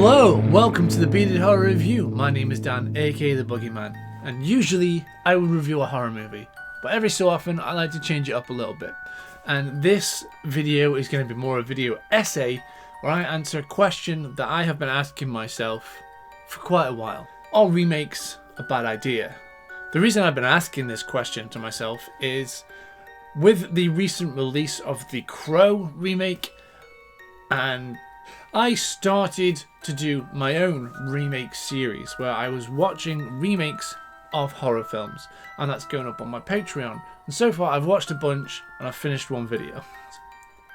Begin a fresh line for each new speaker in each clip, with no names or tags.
Hello, welcome to the Bearded Horror Review. My name is Dan, aka the Boogey Man, and usually I would review a horror movie, but every so often I like to change it up a little bit. And this video is going to be more a video essay where I answer a question that I have been asking myself for quite a while. Are remakes a bad idea? The reason I've been asking this question to myself is with the recent release of the Crow remake, and I started to do my own remake series where I was watching remakes of horror films, and that's going up on my Patreon. And so far I've watched a bunch and I've finished one video.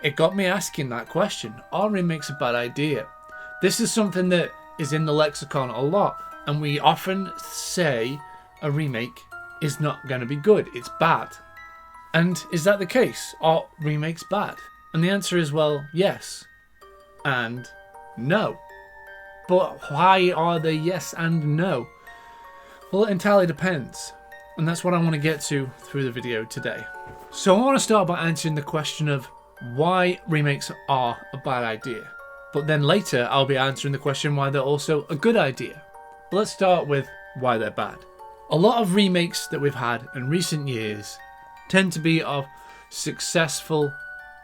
It got me asking that question, are remakes a bad idea? This is something that is in the lexicon a lot, and we often say a remake is not going to be good, it's bad. And is that the case? Are remakes bad? And the answer is, well, yes and no. But why are they yes and no? Well, it entirely depends, and that's what I want to get to through the video today. So I want to start by answering the question of why remakes are a bad idea, but then later I'll be answering the question why they're also a good idea. But let's start with why they're bad. A lot of remakes that we've had in recent years tend to be of successful,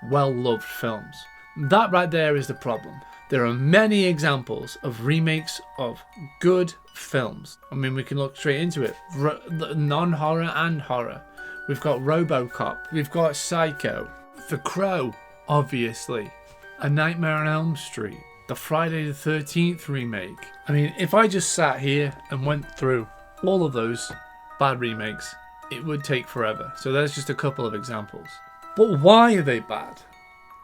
well-loved films. That right there is the problem. There are many examples of remakes of good films. I mean, we can look straight into it. Non-horror and horror. We've got RoboCop. We've got Psycho. The Crow, obviously. A Nightmare on Elm Street. The Friday the 13th remake. I mean, if I just sat here and went through all of those bad remakes, it would take forever. So there's just a couple of examples. But why are they bad?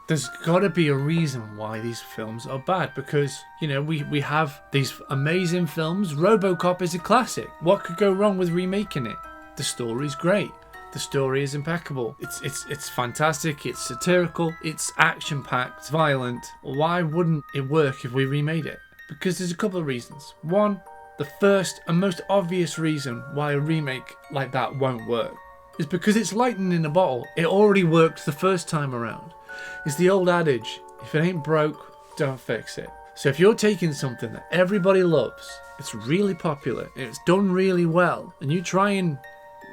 There's got to be a reason why these films are bad, because, you know, we have these amazing films. RoboCop is a classic. What could go wrong with remaking it? The story's great. The story is impeccable. It's fantastic. It's satirical. It's action-packed. It's violent. Why wouldn't it work if we remade it? Because there's a couple of reasons. One, the first and most obvious reason why a remake like that won't work is because it's lightning in a bottle. It already worked the first time around. It's the old adage, if it ain't broke, don't fix it. So if you're taking something that everybody loves, it's really popular, and it's done really well, and you try and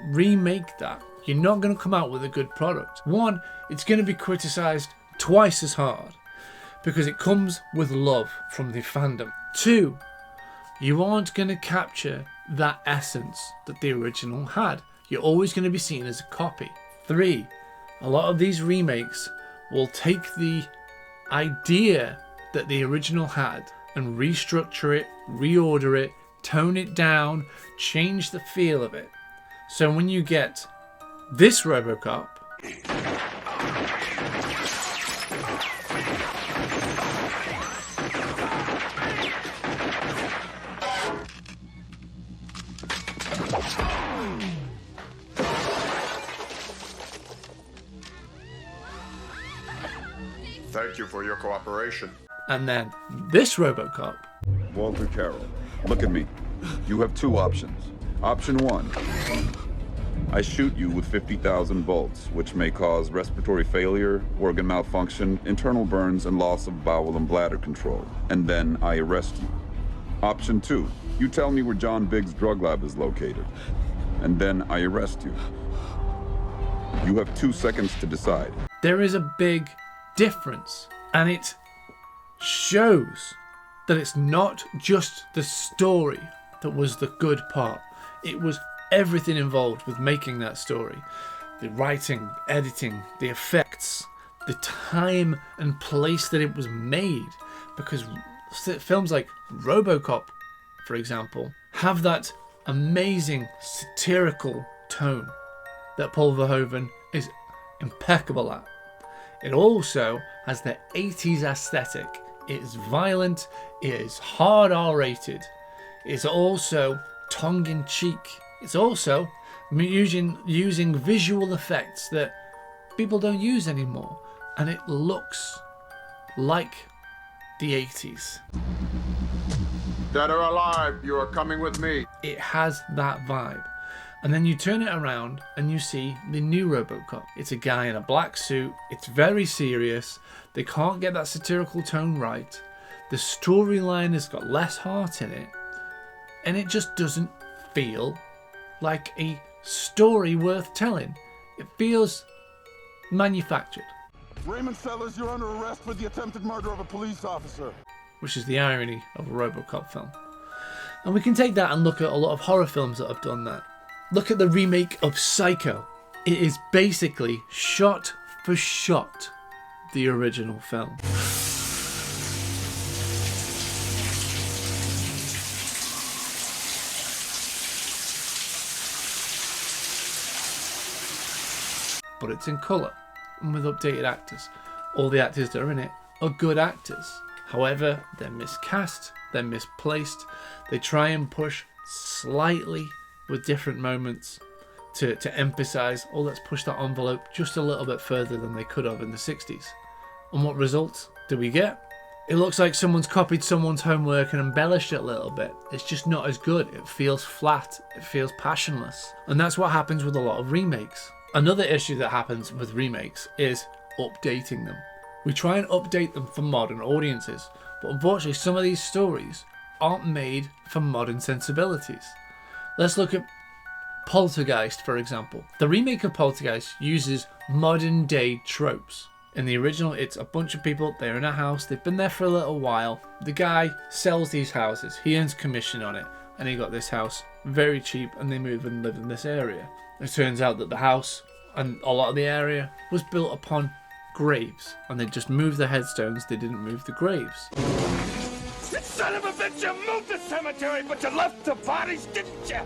remake that, you're not going to come out with a good product. One, it's going to be criticised twice as hard because it comes with love from the fandom. Two, you aren't going to capture that essence that the original had. You're always going to be seen as a copy. Three, a lot of these remakes will take the idea that the original had and restructure it, reorder it, tone it down, change the feel of it. So when you get this RoboCop,
Thank you for your cooperation.
and then this RoboCop,
Walter Carroll, look at me. You have two options. Option one, I shoot you with 50,000 volts, which may cause respiratory failure, organ malfunction, internal burns, and loss of bowel and bladder control. And then I arrest you. Option two, you tell me where John Biggs' drug lab is located. And then I arrest you. You have 2 seconds to decide.
there is a big difference, and it shows that it's not just the story that was the good part. It was everything involved with making that story. The writing, editing, the effects, the time and place that it was made. Because films like RoboCop, for example, have that amazing satirical tone that Paul Verhoeven is impeccable at. It also has the 80s aesthetic. It is violent, it is hard R-rated. It's also tongue-in-cheek. It's also using visual effects that people don't use anymore. And it looks like the 80s.
Dead or alive, you are coming with me.
It has that vibe. And then you turn it around and you see the new RoboCop. It's a guy in a black suit. It's very serious. They can't get that satirical tone right. The storyline has got less heart in it, and it just doesn't feel like a story worth telling. It feels manufactured.
Raymond Sellers, you're under arrest for the attempted murder of a police officer.
Which is the irony of a RoboCop film. And we can take that and look at a lot of horror films that have done that. Look at the remake of Psycho. It is basically shot for shot the original film. But it's in colour and with updated actors. All the actors that are in it are good actors. However, they're miscast, they're misplaced. They try and push slightly with different moments to emphasise, oh, let's push that envelope just a little bit further than they could have in the 60s. And what results do we get? It looks like someone's copied someone's homework and embellished it a little bit. It's just not as good. It feels flat. It feels passionless. And that's what happens with a lot of remakes. Another issue that happens with remakes is updating them. We try and update them for modern audiences, but unfortunately some of these stories aren't made for modern sensibilities. Let's look at Poltergeist, for example. The remake of Poltergeist uses modern day tropes. In the original, it's a bunch of people, they're in a house, they've been there for a little while. The guy sells these houses, he earns commission on it, and he got this house very cheap, and they move and live in this area. It turns out that the house and a lot of the area was built upon graves, and they just moved the headstones, they didn't move the graves.
You son of a bitch, you moved the cemetery, but you left the bodies, didn't you?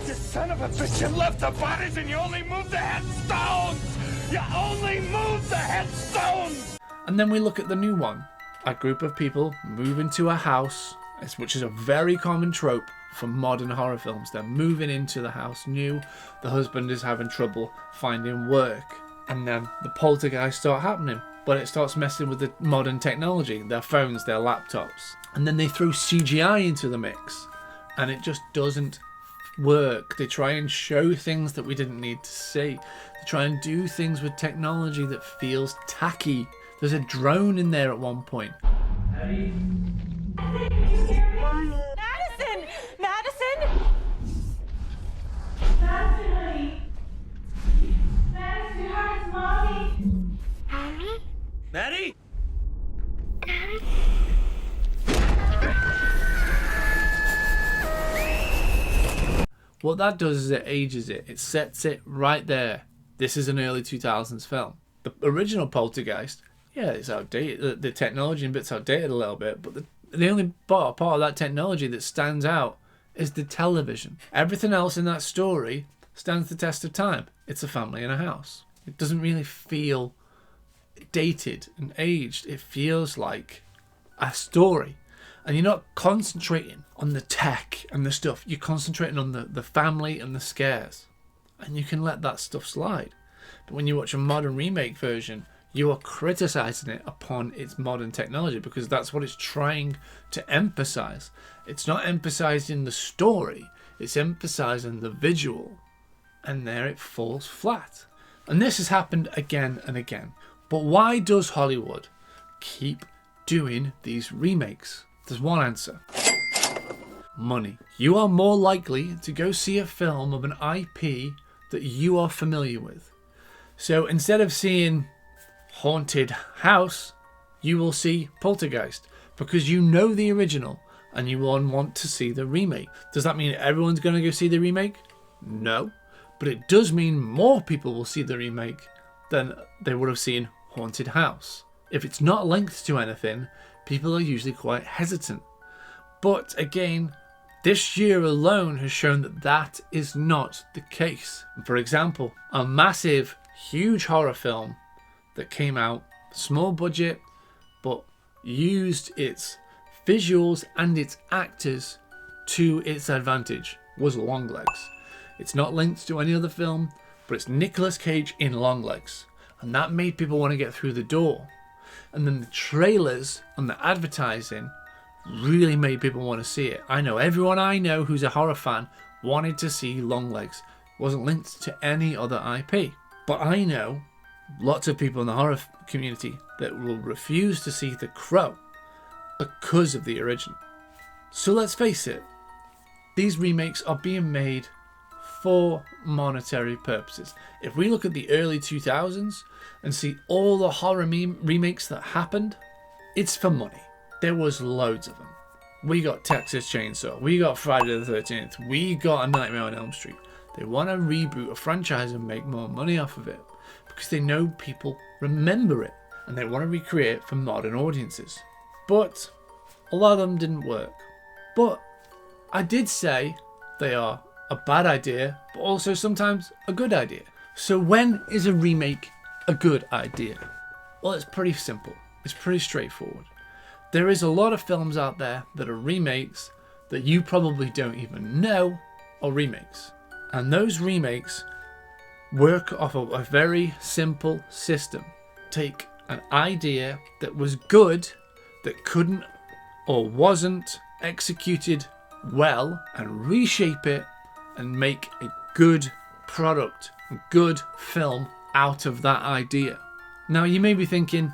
You son of a bitch, you left the bodies and you only moved the headstones! You only moved the headstones!
And then we look at the new one. A group of people move into a house, which is a very common trope for modern horror films. They're moving into the house new, the husband is having trouble finding work, and then the poltergeists start happening. But it starts messing with the modern technology, their phones, their laptops. And then they throw CGI into the mix, and it just doesn't work. They try and show things that we didn't need to see. They try and do things with technology that feels tacky. There's a drone in there at one point.
Madison! Madison! Madison, honey! Madison, sweetheart, it's Mommy!
Mommy?
Maddie?
Daddy?
What that does is it ages it. It sets it right there. This is an early 2000s film. The original Poltergeist, yeah, it's outdated. The technology and bits outdated a little bit, but the only part of that technology that stands out is the television. Everything else in that story stands the test of time. It's a family in a house. It doesn't really feel dated and aged. It feels like a story. And you're not concentrating on the tech and the stuff. You're concentrating on the family and the scares. And you can let that stuff slide. But when you watch a modern remake version, you are criticizing it upon its modern technology because that's what it's trying to emphasize. It's not emphasizing the story. It's emphasizing the visual. And there it falls flat. And this has happened again and again. But why does Hollywood keep doing these remakes? There's one answer. Money. You are more likely to go see a film of an IP that you are familiar with. So instead of seeing Haunted House, you will see Poltergeist because you know the original and you will want to see the remake. Does that mean everyone's going to go see the remake? No. But it does mean more people will see the remake than they would have seen Haunted House. If it's not linked to anything, people are usually quite hesitant. But again, this year alone has shown that that is not the case. For example, a massive, huge horror film that came out, small budget, but used its visuals and its actors to its advantage, was Longlegs. It's not linked to any other film, but it's Nicolas Cage in Longlegs. And that made people want to get through the door. And then the trailers and the advertising really made people want to see it. I know everyone I know who's a horror fan wanted to see Longlegs. It wasn't linked to any other IP. But I know lots of people in the horror community that will refuse to see The Crow because of the original. So let's face it, these remakes are being made for monetary purposes. If we look at the early 2000s and see all the horror remakes that happened, it's for money. There was loads of them. We got Texas Chainsaw, we got Friday the 13th, we got A Nightmare on Elm Street. They want to reboot a franchise and make more money off of it because they know people remember it and they want to recreate it for modern audiences. But a lot of them didn't work. But I did say they are a bad idea, but also sometimes a good idea. So when is a remake a good idea? Well, it's pretty simple. It's pretty straightforward. There is a lot of films out there that are remakes that you probably don't even know are remakes. And those remakes work off of a very simple system. Take an idea that was good, that couldn't or wasn't executed well, and reshape it and make a good product, a good film out of that idea. Now you may be thinking,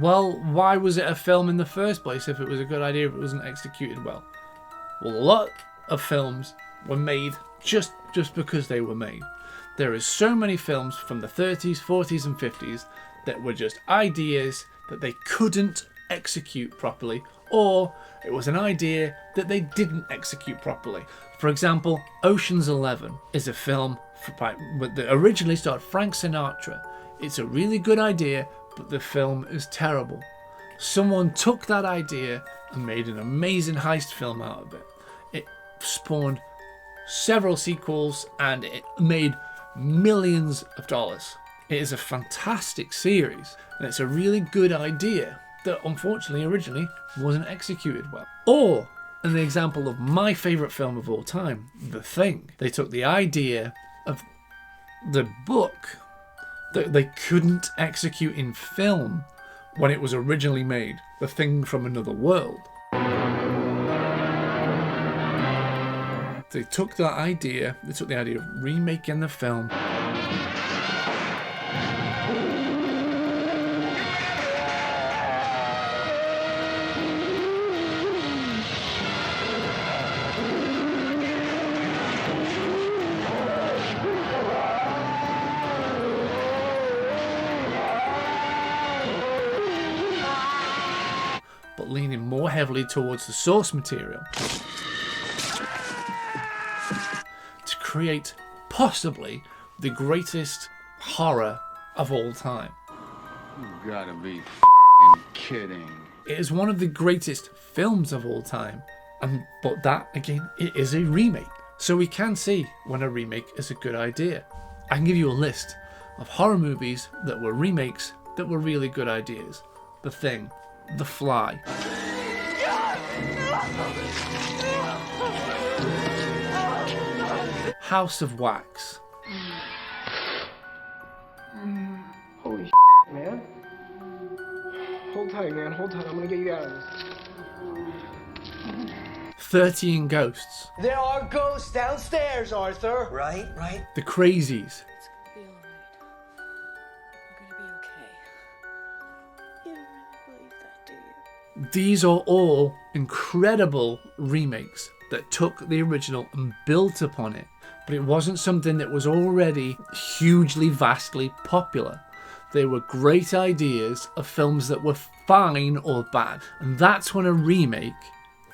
well, why was it a film in the first place if it was a good idea, if it wasn't executed well? Well, a lot of films were made just because they were made. There is so many films from the 30s, 40s and 50s that were just ideas that they couldn't execute properly, or it was an idea that they didn't execute properly. For example, Ocean's 11 is a film that originally starred Frank Sinatra. It's a really good idea, but the film is terrible. Someone took that idea and made an amazing heist film out of it. It spawned several sequels and it made millions of dollars. It is a fantastic series and it's a really good idea that unfortunately originally wasn't executed well. Or an example of my favourite film of all time, The Thing. They took the idea of the book that they couldn't execute in film when it was originally made, The Thing from Another World. They took the idea of remaking the film but leaning more heavily towards the source material to create possibly the greatest horror of all time.
You gotta be f***ing kidding.
It is one of the greatest films of all time, but that again, it is a remake. So we can see when a remake is a good idea. I can give you a list of horror movies that were remakes that were really good ideas. The Thing, The Fly, House of Wax,
Holy man. Hold tight, man. Hold tight. I'm gonna get you out of this.
13 Ghosts,
There are ghosts downstairs, Arthur. Right.
The Crazies,
It's gonna be alright. We're gonna be okay. You don't really believe that, do you?
These are all incredible remakes that took the original and built upon it, but it wasn't something that was already hugely, vastly popular. They were great ideas of films that were fine or bad, and that's when a remake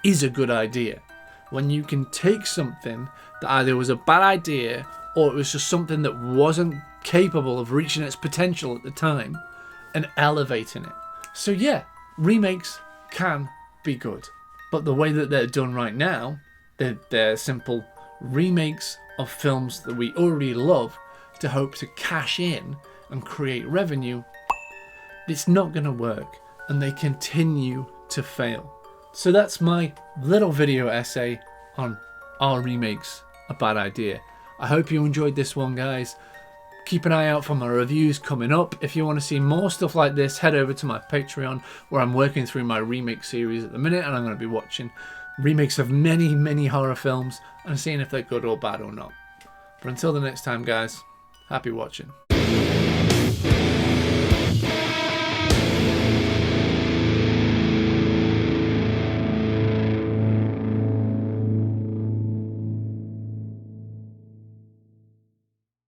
is a good idea. When you can take something that either was a bad idea or it was just something that wasn't capable of reaching its potential at the time and elevating it. So yeah, remakes can be good, but the way that they're done right now, they're simple remakes of films that we already love to hope to cash in and create revenue. It's not going to work, and they continue to fail. So that's my little video essay on are remakes a bad idea. I hope you enjoyed this one, guys. Keep an eye out for my reviews coming up. If you want to see more stuff like this, head over to my Patreon, where I'm working through my remake series at the minute, and I'm going to be watching remakes of many, many horror films and seeing if they're good or bad or not. But until the next time, guys, happy watching.